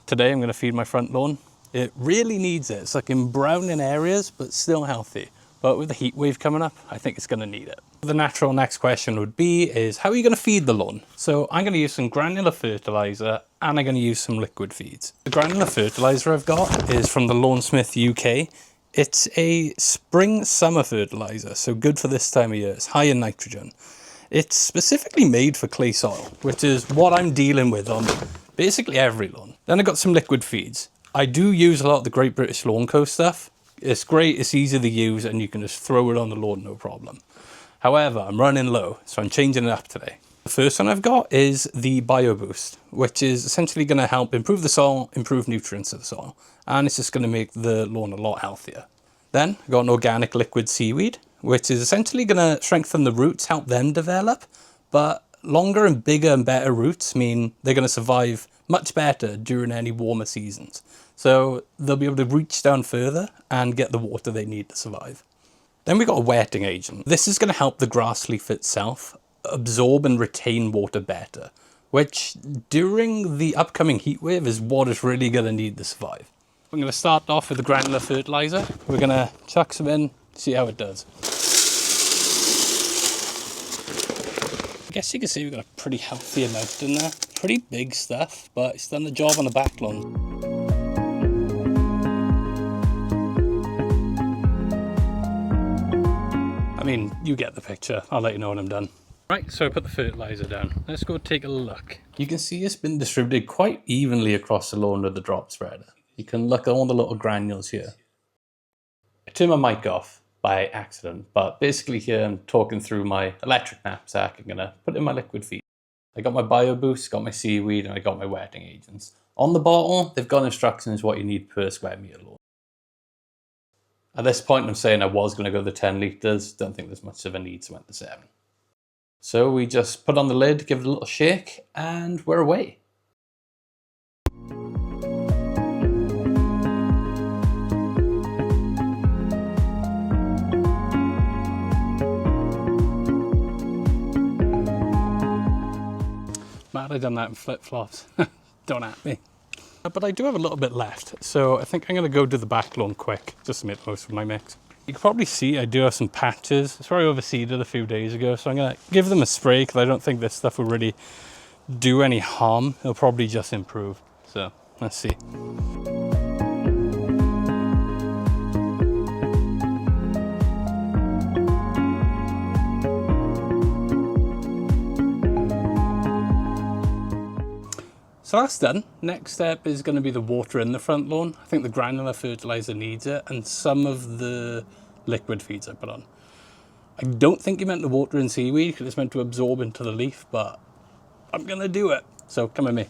Today I'm going to feed my front lawn. It really needs it. It's looking brown in areas, but still healthy. But with the heat wave coming up, I think it's going to need it. The natural next question would be is, how are you going to feed the lawn? So I'm going to use some granular fertilizer and I'm going to use some liquid feeds. The granular fertilizer I've got is from the Lawnsmith UK. It's a spring summer fertilizer, so good for this time of year. It's high in nitrogen. It's specifically made for clay soil, which is what I'm dealing with on basically every lawn. Then I got some liquid feeds. I do use a lot of the Great British Lawn Co stuff. It's great, it's easy to use, and you can just throw it on the lawn, no problem. However, I'm running low, so I'm changing it up today. The first one I've got is the Bio Boost, which is essentially going to help improve the soil, improve nutrients of the soil, and it's just going to make the lawn a lot healthier. Then I've got an organic liquid seaweed, which is essentially going to strengthen the roots, help them develop, but longer and bigger and better roots mean they're going to survive much better during any warmer seasons. So they'll be able to reach down further and get the water they need to survive. Then we've got a wetting agent. This is going to help the grass leaf itself absorb and retain water better, which during the upcoming heat wave is what it's really going to need to survive. I'm going to start off with the granular fertilizer. We're going to chuck some in, see how it does. I guess you can see we've got a pretty healthy amount in there. Pretty big stuff, but it's done the job on the back lawn. I mean, you get the picture. I'll let you know when I'm done. Right, so I put the fertilizer down. Let's go take a look. You can see it's been distributed quite evenly across the lawn with the drop spreader. You can look at all the little granules here. I turned my mic off by accident, but basically here I'm talking through my electric knapsack. I'm gonna put in my liquid feed. I got my Bio Boost, got my seaweed, and I got my wetting agents. On the bottle, they've got instructions what you need per square meter lawn. At this point, I'm saying I was going to go the 10 litres. Don't think there's much of a need, so I went to 7. So we just put on the lid, give it a little shake, and we're away. Mad I done that in flip-flops. Don't at me. But I do have a little bit left, so I think I'm going to go do the back lawn quick, just to make the most of my mix. You can probably see I do have some patches. It's very overseeded a few days ago, so I'm going to give them a spray, because I don't think this stuff will really do any harm. It'll probably just improve. So, let's see. So that's done. Next step is going to be the water in the front lawn. I think the granular fertilizer needs it, and some of the liquid feeds I put on. I don't think you meant the water in seaweed because it's meant to absorb into the leaf, but I'm going to do it. So come with me.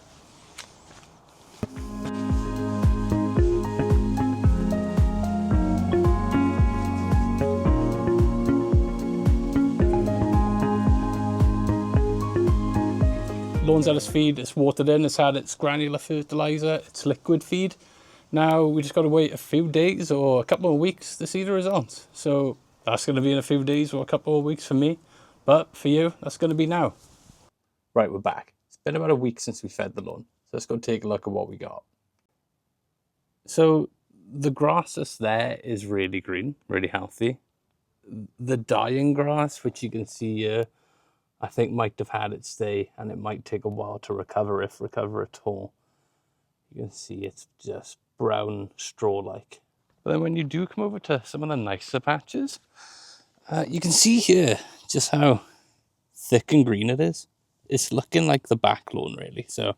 Lawn's had its feed, it's watered in, it's had its granular fertilizer, its liquid feed. Now we just got to wait a few days or a couple of weeks to see the results. So that's going to be in a few days or a couple of weeks for me, but for you, that's going to be now. Right, we're back. It's been about a week since we fed the lawn, so let's go take a look at what we got. So the grass that's there is really green, really healthy. The dying grass, which you can see here, I think might have had its day, and it might take a while to recover, if recover at all. You can see it's just brown straw-like. But then when you do come over to some of the nicer patches, you can see here just how thick and green it is. It's looking like the back lawn, really. So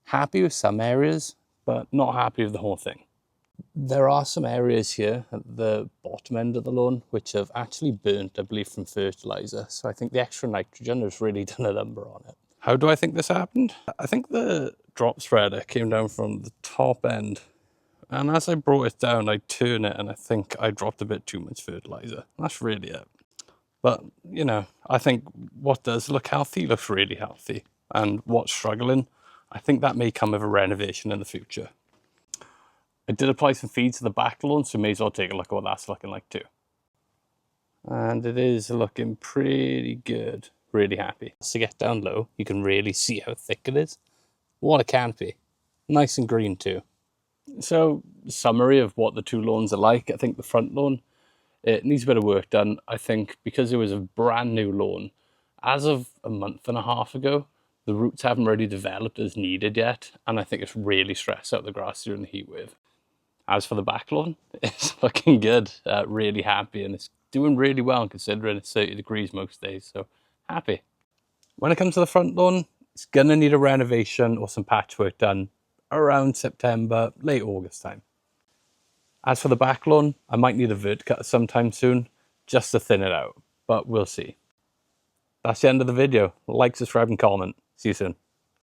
happy with some areas, but not happy with the whole thing. There are some areas here at the bottom end of the lawn which have actually burnt, I believe, from fertilizer. So I think the extra nitrogen has really done a number on it. How do I think this happened? I think the drop spreader came down from the top end, and as I brought it down, I turned it, and I think I dropped a bit too much fertilizer. That's really it. But, you know, I think what does look healthy looks really healthy. And what's struggling, I think that may come with a renovation in the future. I did apply some feed to the back lawn, so may as well take a look at what that's looking like too. And it is looking pretty good. Really happy. So get down low, you can really see how thick it is. What a canopy. Nice and green too. So, summary of what the two lawns are like. I think the front lawn, it needs a bit of work done. I think because it was a brand new lawn, as of a month and a half ago, the roots haven't really developed as needed yet, and I think it's really stressed out the grass during the heat wave. As for the back lawn, it's looking good. Really happy, and it's doing really well considering it's 30 degrees most days, so happy. When it comes to the front lawn, it's gonna need a renovation or some patchwork done around September, late August time. As for the back lawn, I might need a vert cut sometime soon just to thin it out, but we'll see. That's the end of the video. Like, subscribe, and comment. See you soon.